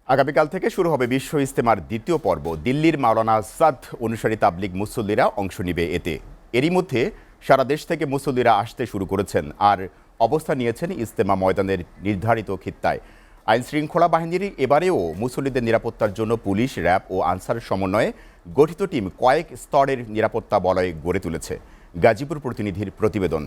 আগামীকাল থেকে শুরু হবে বিশ্ব ইজতেমার দ্বিতীয় পর্ব। দিল্লির মাওলানা আসাদ অনুসারী তাবলিগ মুসল্লিরা অংশ নেবে এতে। এরই মধ্যে সারা দেশ থেকে মুসল্লিরা আসতে শুরু করেছেন আর অবস্থান নিয়েছেন ইজতেমা ময়দানের নির্ধারিত খিত্তায়। আইন শৃঙ্খলা বাহিনীর এবারেও মুসল্লিদের নিরাপত্তার জন্য পুলিশ, র্যাব ও আনসার সমন্বয়ে গঠিত টিম কয়েক স্তরের নিরাপত্তা বলয় গড়ে তুলেছে। গাজীপুর প্রতিনিধির প্রতিবেদন।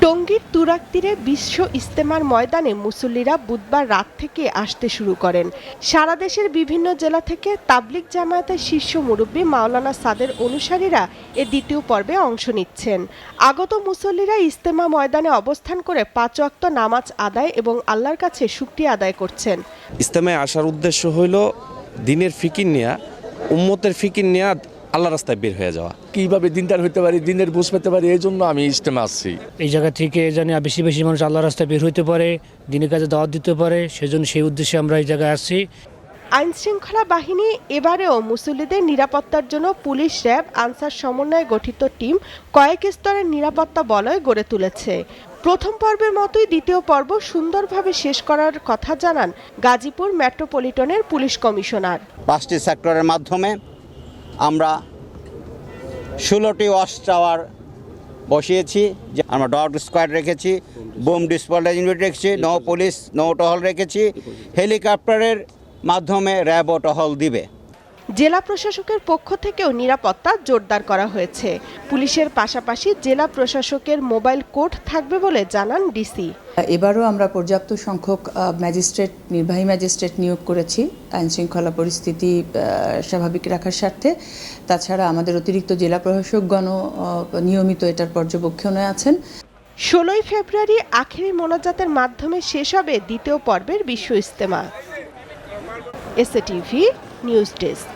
টঙ্গীর তুরাগ তীরে বিশ্ব ইজতেমার ময়দানে মুসল্লিরা বুধবার রাত থেকে আসতে শুরু করেন। সারা দেশের বিভিন্ন জেলা থেকে তাবলিগ জামায়াতের শীর্ষ মুরব্বী মাওলানা সাদের অনুসারীরা এ দ্বিতীয় পর্বে অংশ নিচ্ছেন। আগত মুসল্লিরা ইজতেমা ময়দানে অবস্থান করে 5 ওয়াক্ত নামাজ আদায় এবং আল্লাহর কাছে শুকরিয়া আদায় করছেন। ইজতেমায় আসার উদ্দেশ্য হইল দিনের ফিকির নেয়া, উম্মতের ফিকির নেয়া, আল্লাহ রাস্তায় বের হয়ে যাওয়া। কিভাবে দিনদার হইতে পারি, দিনের বুঝ পেতে পারি, এই জন্য আমি ইজতেমা আসছি। এই জায়গা থেকে জানি বেশি বেশি মানুষ আল্লাহ রাস্তায় বের হইতে পারে, দিনের কাজে দাওয়াত দিতে পারে, সেজন্য সেই উদ্দেশ্যে আমরা এই জায়গায় আসছি। আইন শৃঙ্খলা বাহিনী এবারেও মুসল্লিদের নিরাপত্তার জন্য পুলিশ, র্যাব, আনসার সমন্বয়ে গঠিত টিম কয়েক স্তরের নিরাপত্তা বলয় গড়ে তুলেছে। প্রথম পর্বের মতোই দ্বিতীয় পর্ব সুন্দরভাবে শেষ করার কথা জানান গাজীপুর মেট্রোপলিটনের পুলিশ কমিশনার। 5টি সেক্টরের মাধ্যমে আমরা 16টি ওয়াচ টাওয়ার বসিয়েছি। আমরা ডগ স্কোয়াড রেখেছি, বোম ডিসপোজাল ইউনিট রেখেছি, নৌ পুলিশ, নৌ টহল রেখেছি। হেলিকপ্টারের মাধ্যমে র্যাবও টহল দিবে। জেলা প্রশাসকের পক্ষ থেকেও নিরাপত্তা জোরদার করা হয়েছে। পুলিশের পাশাপাশি জেলা প্রশাসকের মোবাইল কোর্ট থাকবে বলে জানান ডিসি। এবারও আমরা পর্যাপ্ত সংখ্যক ম্যাজিস্ট্রেট, নির্বাহী ম্যাজিস্ট্রেট নিয়োগ করেছি আইন শৃঙ্খলা পরিস্থিতি স্বাভাবিক রাখার স্বার্থে। তাছাড়া আমাদের অতিরিক্ত জেলা প্রশাসকগণ নিয়মিত এটার পর্যবেক্ষণে আছেন। 16 ফেব্রুয়ারি আখেরি মোনাজাতের মাধ্যমে শেষ হবে দ্বিতীয় পর্বের Bishwa Ijtema. SATV news desk.